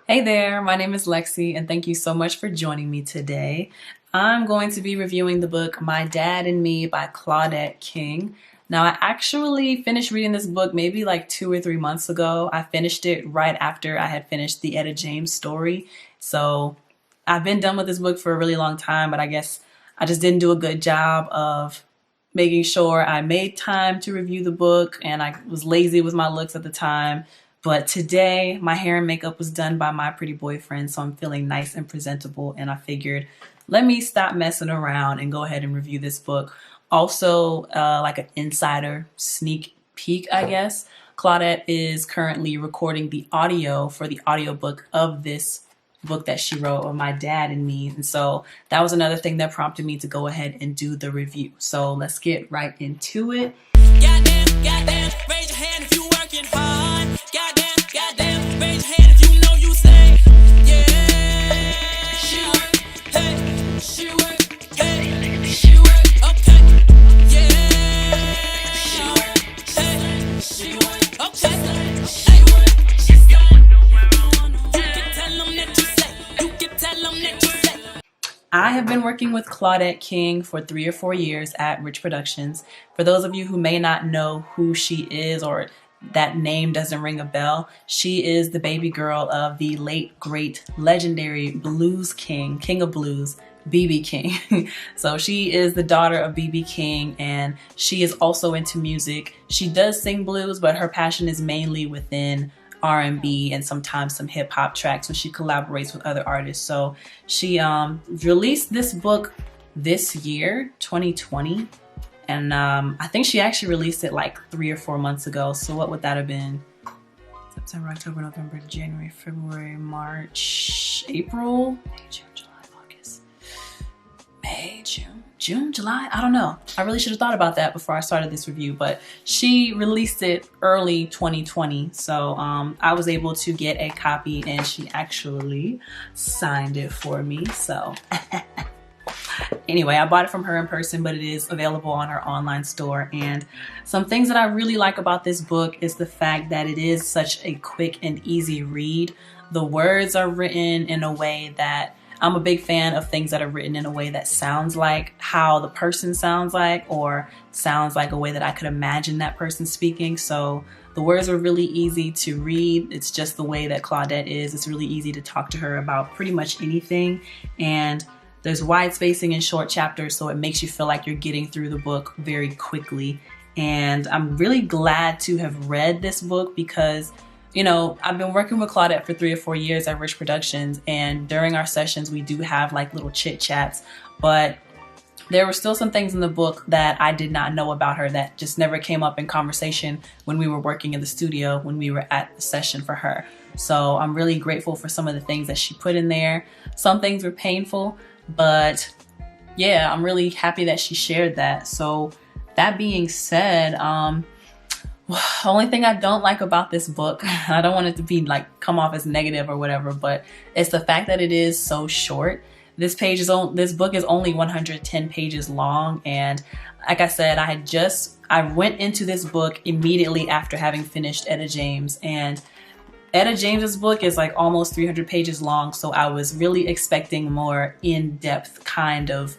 Hey there, my name is LexC and thank you so much for joining me today. I'm going to be reviewing the book My Dad and Me by Claudette King. Now, I actually finished reading this book maybe like 2 or 3 months ago. I finished it right after I had finished the Etta James story. So I've been done with this book for a really long time, but I guess I just didn't do a good job of making sure I made time to review the book, and I was lazy with my looks at the time. But today, my hair and makeup was done by my pretty boyfriend, so I'm feeling nice and presentable, and I figured, let me stop messing around and go ahead and review this book. Also, like an insider sneak peek, I guess, Claudette is currently recording the audio for the audiobook of this book that she wrote of My Dad and Me. And so that was another thing that prompted me to go ahead and do the review. So let's get right into it. Goddamn, raise your hand if you working hard. Goddamn, raise your hand if you know you say, yeah. She work, hey, she work, hey, she work, okay, yeah. She work, hey, she work, okay, hey, she's got, you can tell them that you say, you can tell them that you say. I have been working with Claudette King for 3 or 4 years at Rich Productions. For those of you who may not know who she is, or that name doesn't ring a bell, she is the baby girl of the late, great, legendary blues king of blues, B.B. King. So she is the daughter of B.B. King, and she is also into music. She does sing blues, but her passion is mainly within R&B and sometimes some hip hop tracks when she collaborates with other artists. So she released this book this year, 2020. And I think she actually released it like 3 or 4 months ago. So what would that have been? September, October, November, January, February, March, April, May, June, July, August, May, June, July? I don't know. I really should have thought about that before I started this review, but she released it early 2020. So I was able to get a copy, and she actually signed it for me. So anyway, I bought it from her in person, but it is available on her online store. And some things that I really like about this book is the fact that it is such a quick and easy read. The words are written in a way that I'm a big fan of things that are written in a way that sounds like how the person sounds like, or sounds like a way that I could imagine that person speaking. So the words are really easy to read. It's just the way that Claudette is. It's really easy to talk to her about pretty much anything. And there's wide spacing in short chapters, so it makes you feel like you're getting through the book very quickly. And I'm really glad to have read this book because, you know, I've been working with Claudette for 3 or 4 years at Rich Productions, and during our sessions we do have like little chit chats, but there were still some things in the book that I did not know about her that just never came up in conversation when we were working in the studio, when we were at the session for her. So I'm really grateful for some of the things that she put in there. Some things were painful, but yeah, I'm really happy that she shared that. So that being said, the only thing I don't like about this book, I don't want it to be like come off as negative or whatever, but it's the fact that it is so short. This book is only 110 pages long, and like I said, I went into this book immediately after having finished Etta James, and Etta James's book is like almost 300 pages long, so I was really expecting more in-depth kind of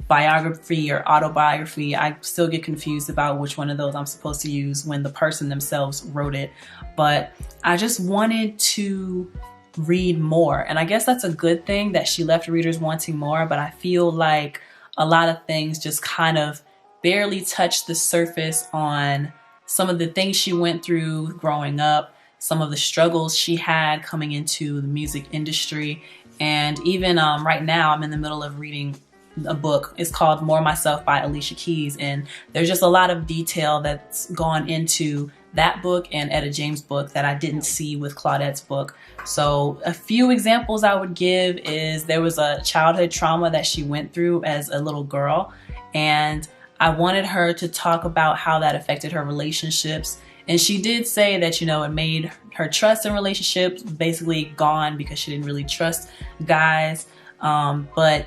biography or autobiography. I still get confused about which one of those I'm supposed to use when the person themselves wrote it, but I just wanted to read more, and I guess that's a good thing that she left readers wanting more, but I feel like a lot of things just kind of barely touched the surface on some of the things she went through growing up, some of the struggles she had coming into the music industry. And even right now I'm in the middle of reading a book. It's called More Myself by Alicia Keys, and there's just a lot of detail that's gone into that book and Etta James' book that I didn't see with Claudette's book. So a few examples I would give is there was a childhood trauma that she went through as a little girl, and I wanted her to talk about how that affected her relationships. And she did say that, you know, it made her trust in relationships basically gone because she didn't really trust guys. But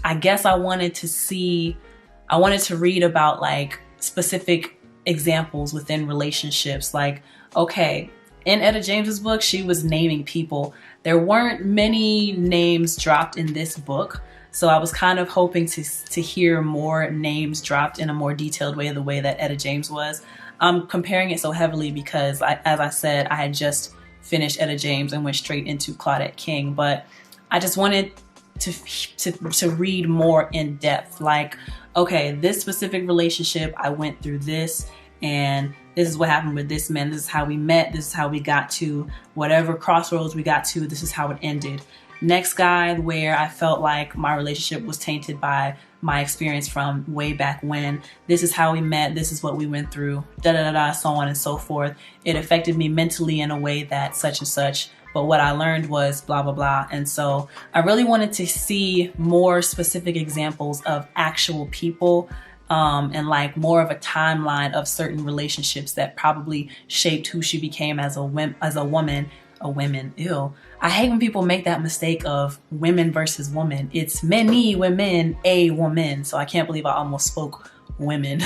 I guess I wanted to read about like specific examples within relationships. Like, okay, in Etta James's book, she was naming people. There weren't many names dropped in this book, so I was kind of hoping to hear more names dropped in a more detailed way, the way that Etta James was. I'm comparing it so heavily because, as I said, I had just finished Etta James and went straight into Claudette King, but I just wanted to read more in depth. Like, okay, this specific relationship, I went through this, and this is what happened with this man. This is how we met. This is how we got to whatever crossroads we got to. This is how it ended. Next guy, where I felt like my relationship was tainted by my experience from way back when. This is how we met. This is what we went through. Da da da da, so on and so forth. It affected me mentally in a way that such and such. But what I learned was blah, blah, blah. And so I really wanted to see more specific examples of actual people, and like more of a timeline of certain relationships that probably shaped who she became as a woman. Ew. I hate when people make that mistake of women versus woman. It's many women, a woman. So I can't believe I almost spoke women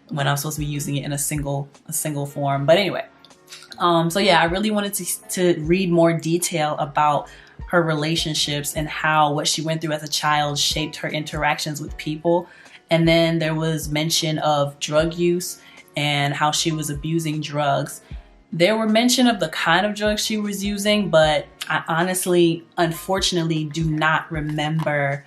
when I'm supposed to be using it in a single form. But anyway, so yeah, I really wanted to read more detail about her relationships and how what she went through as a child shaped her interactions with people. And then there was mention of drug use and how she was abusing drugs. There were mention of the kind of drugs she was using, but I honestly, unfortunately, do not remember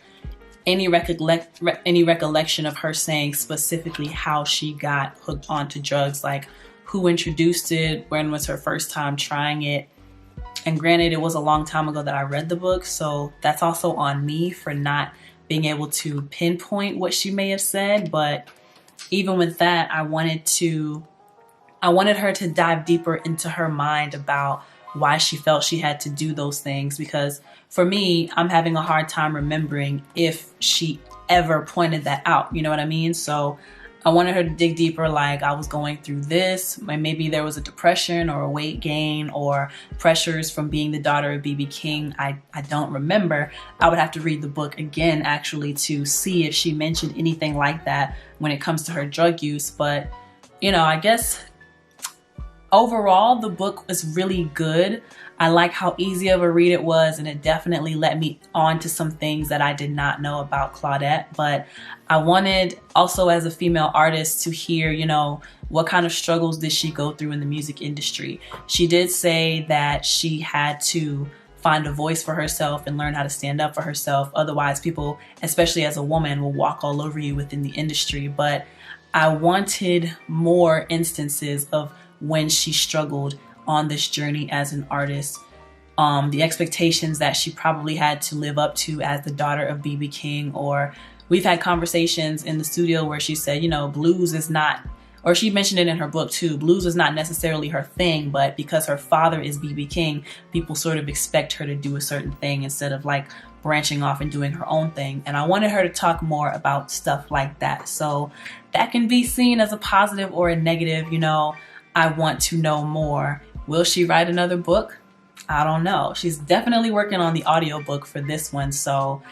any recollection of her saying specifically how she got hooked onto drugs, like who introduced it, when was her first time trying it. And granted, it was a long time ago that I read the book, so that's also on me for not being able to pinpoint what she may have said. But even with that, I wanted her to dive deeper into her mind about why she felt she had to do those things, because for me, I'm having a hard time remembering if she ever pointed that out, you know what I mean? So I wanted her to dig deeper, like I was going through this, and maybe there was a depression or a weight gain or pressures from being the daughter of B.B. King. I don't remember. I would have to read the book again actually to see if she mentioned anything like that when it comes to her drug use. But you know, I guess overall, the book was really good. I like how easy of a read it was, and it definitely let me on to some things that I did not know about Claudette. But I wanted also, as a female artist, to hear, you know, what kind of struggles did she go through in the music industry. She did say that she had to find a voice for herself and learn how to stand up for herself. Otherwise, people, especially as a woman, will walk all over you within the industry. But I wanted more instances of when she struggled on this journey as an artist, the expectations that she probably had to live up to as the daughter of B.B. King. Or we've had conversations in the studio where she said, you know, blues is not, or she mentioned it in her book too, blues is not necessarily her thing, but because her father is B.B. King, people sort of expect her to do a certain thing instead of like branching off and doing her own thing. And I wanted her to talk more about stuff like that. So that can be seen as a positive or a negative, you know. I want to know more. Will she write another book? I don't know. She's definitely working on the audiobook for this one, so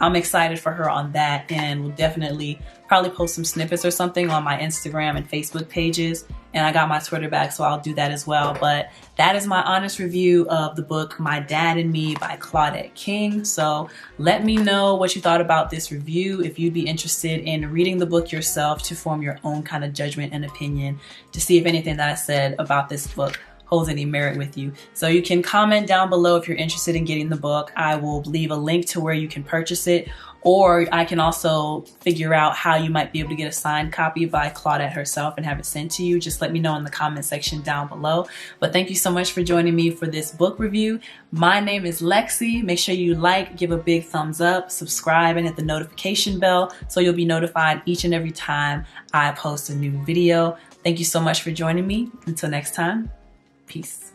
I'm excited for her on that, and will definitely probably post some snippets or something on my Instagram and Facebook pages. And I got my Twitter back, so I'll do that as well. But that is my honest review of the book My Dad and Me by Claudette King. So let me know what you thought about this review, if you'd be interested in reading the book yourself to form your own kind of judgment and opinion, to see if anything that I said about this book holds any merit with you. So you can comment down below if you're interested in getting the book. I will leave a link to where you can purchase it, or I can also figure out how you might be able to get a signed copy by Claudette herself and have it sent to you. Just let me know in the comment section down below. But thank you so much for joining me for this book review. My name is LexC. Make sure you like, give a big thumbs up, subscribe, and hit the notification bell so you'll be notified each and every time I post a new video. Thank you so much for joining me. Until next time. Peace.